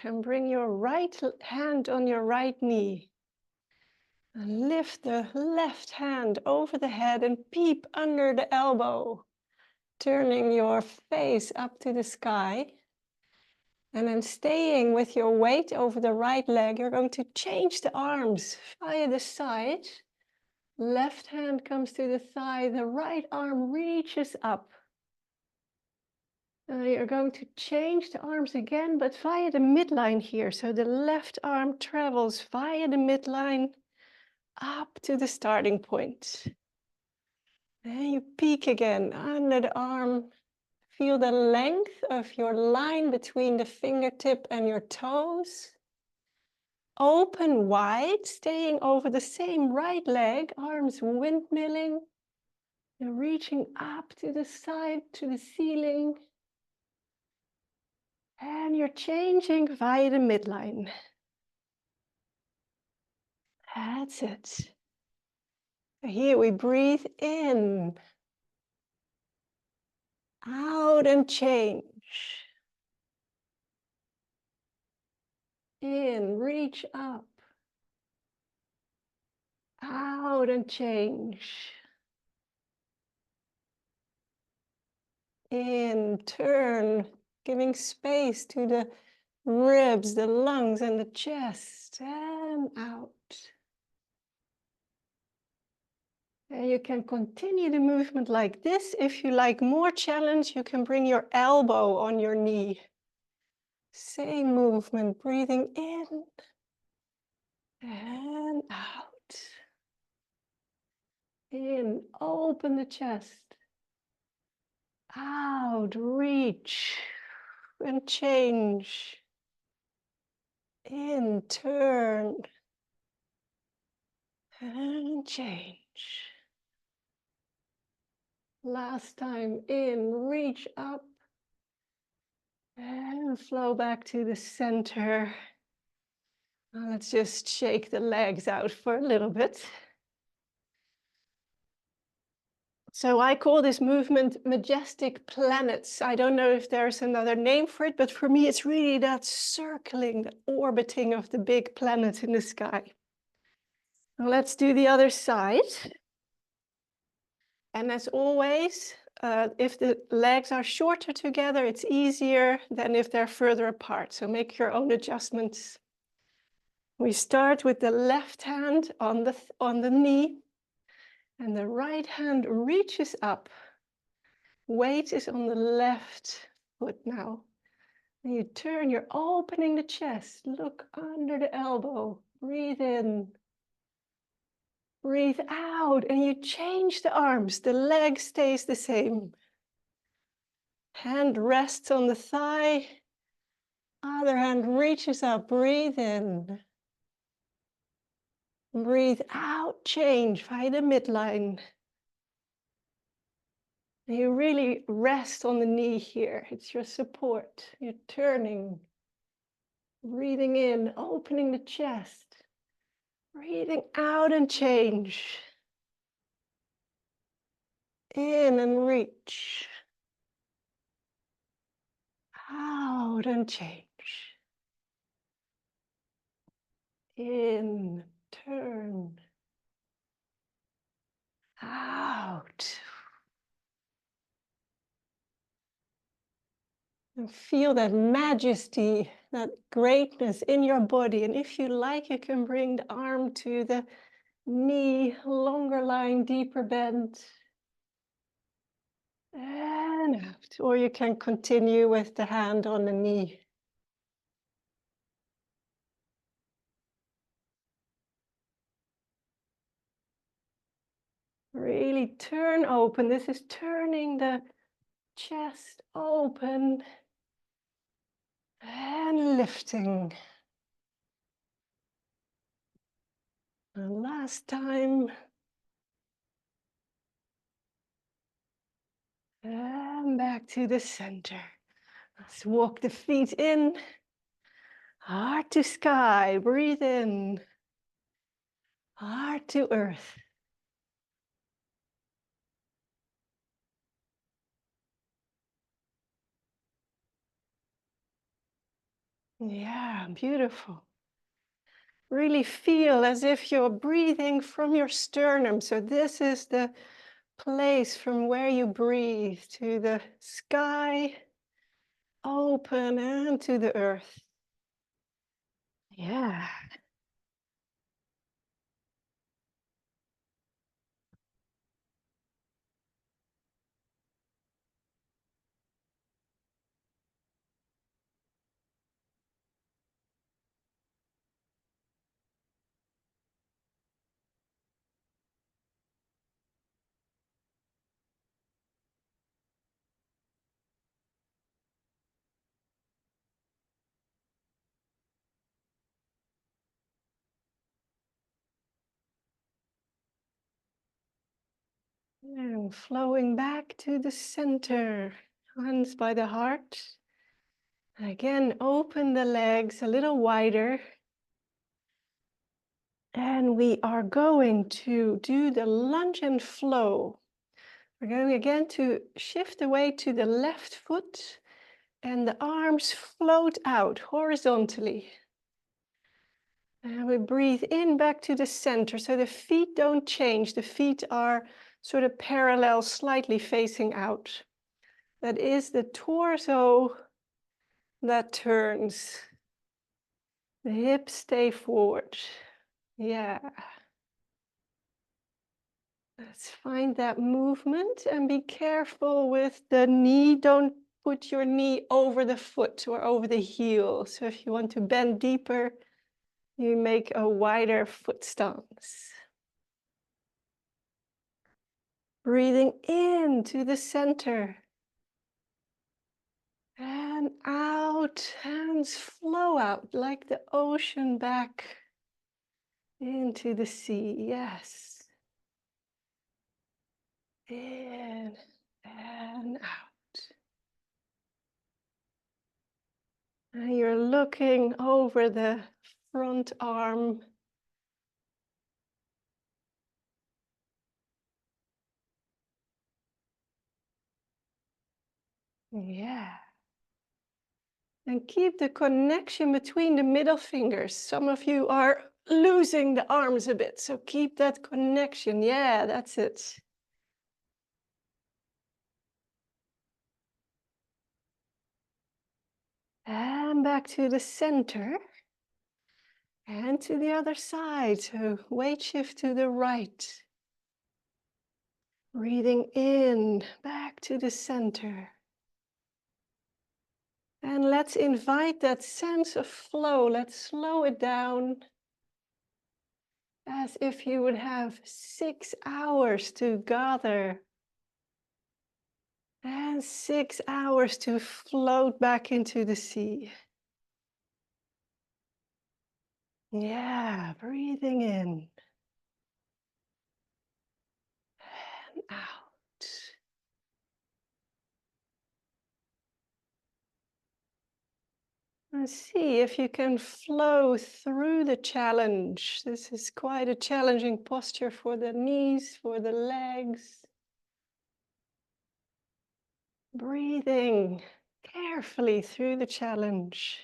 and bring your right hand on your right knee. And lift the left hand over the head and peep under the elbow, turning your face up to the sky. And then staying with your weight over the right leg, you're going to change the arms via the side. Left hand comes to the thigh, the right arm reaches up. You're going to change the arms again, but via the midline here. So the left arm travels via the midline up to the starting point. Then you peek again under the arm. Feel the length of your line between the fingertip and your toes. Open wide, staying over the same right leg, arms windmilling. You're reaching up to the side, to the ceiling. And you're changing via the midline. That's it. Here we breathe in, out and change. In, reach up. Out and change. In, turn, giving space to the ribs, the lungs, and the chest, and out. And you can continue the movement like this. If you like more challenge, you can bring your elbow on your knee. Same movement, breathing in and out. In, open the chest. Out, reach and change. In, turn and change. Last time, in, reach up and flow back to the center. Now let's just shake the legs out for a little bit. So I call this movement Majestic Planets. I don't know if there's another name for it, but for me it's really that circling, that orbiting of the big planet in the sky. Now let's do the other side. And as always, if the legs are shorter together, it's easier than if they're further apart. So make your own adjustments. We start with the left hand on the knee, and the right hand reaches up. Weight is on the left foot now. And you turn, you're opening the chest. Look under the elbow. Breathe in. Breathe out, and you change the arms. The leg stays the same. Hand rests on the thigh. Other hand reaches up. Breathe in. Breathe out, change via the midline. And you really rest on the knee here. It's your support. You're turning. Breathing in, opening the chest. Breathing out and change. In and reach. Out and change. In, turn. Out. And feel that majesty, that greatness in your body. And if you like, you can bring the arm to the knee, longer line, deeper bend. And out. Or you can continue with the hand on the knee. Really turn open. This is turning the chest open and lifting. And last time. And back to the center. Let's walk the feet in. Heart to sky. Breathe in. Heart to earth. Yeah, beautiful. Really feel as if you're breathing from your sternum. So this is the place from where you breathe to the sky, open, and to the earth. Yeah. And flowing back to the center, hands by the heart. Again, open the legs a little wider. And we are going to do the lunge and flow. We're going again to shift the weight to the left foot and the arms float out horizontally. And we breathe in back to the center. So the feet don't change. The feet are sort of parallel, slightly facing out. That is the torso that turns. The hips stay forward. Yeah. Let's find that movement and be careful with the knee. Don't put your knee over the foot or over the heel. So if you want to bend deeper, you make a wider foot stance. Breathing into the center. And out, hands flow out like the ocean back into the sea. Yes. In and out. And you're looking over the front arm. Yeah. And keep the connection between the middle fingers. Some of you are losing the arms a bit, so keep that connection. Yeah, that's it. And back to the center. And to the other side. So weight shift to the right. Breathing in, back to the center. And let's invite that sense of flow. Let's slow it down as if you would have 6 hours to gather and 6 hours to float back into the sea. Yeah, breathing in and out. And see if you can flow through the challenge. This is quite a challenging posture for the knees, for the legs. Breathing carefully through the challenge.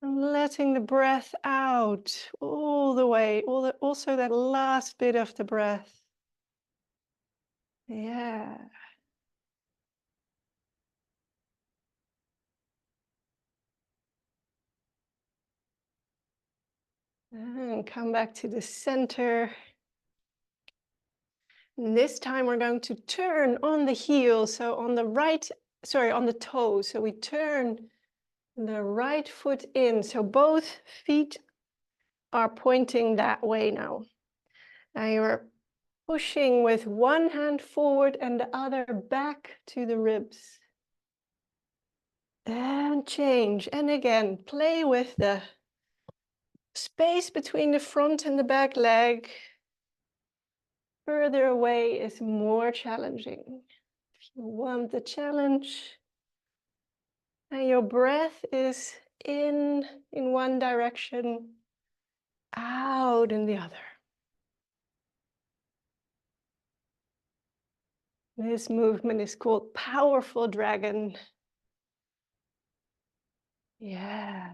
And letting the breath out all the way, also that last bit of the breath. Yeah. And come back to the center. And this time we're going to turn on the heel, so on the right, sorry, on the toe. So we turn the right foot in. So both feet are pointing that way now. Now you're pushing with one hand forward and the other back to the ribs. And change. And again, play with the space between the front and the back leg. Further away is more challenging. If you want the challenge, And your breath is in one direction, out in the other. This movement is called Powerful Dragon. Yeah.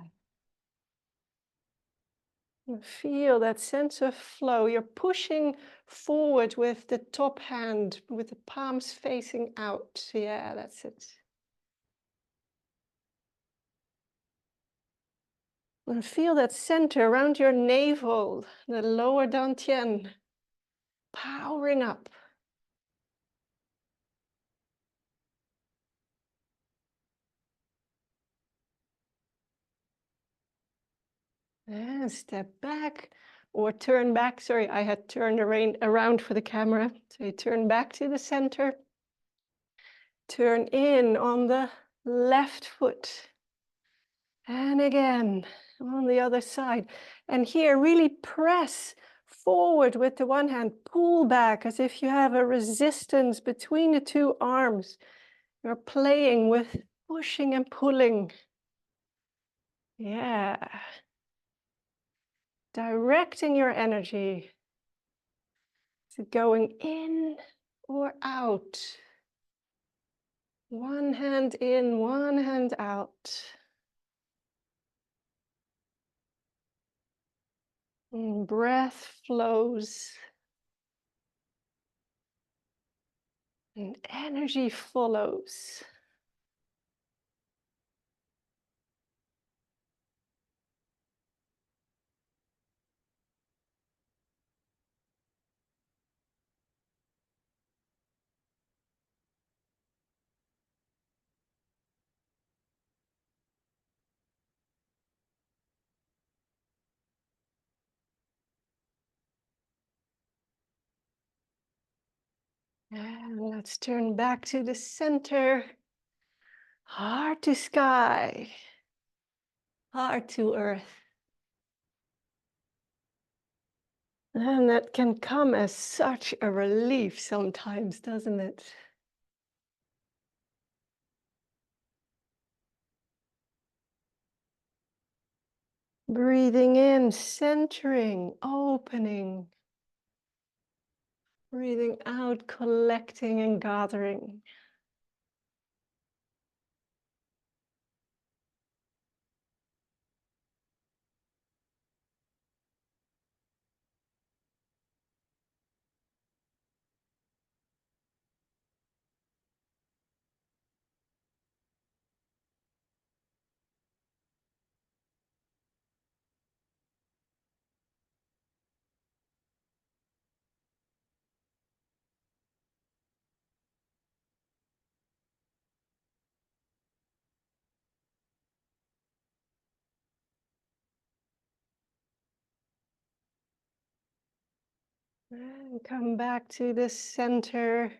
And feel that sense of flow. You're pushing forward with the top hand, with the palms facing out. Yeah, that's it. And feel that center around your navel, the lower dantian, powering up. And step back or turn back. Sorry, I had turned around for the camera. So you turn back to the center. Turn in on the left foot. And again, on the other side. And here, really press forward with the one hand. Pull back as if you have a resistance between the two arms. You're playing with pushing and pulling. Yeah. Directing your energy. Is it going in or out? One hand in, one hand out. And breath flows. And energy follows. And let's turn back to the center. Heart to sky. Heart to earth. And that can come as such a relief sometimes, doesn't it? Breathing in, centering, opening. Breathing out, collecting and gathering. And come back to the center.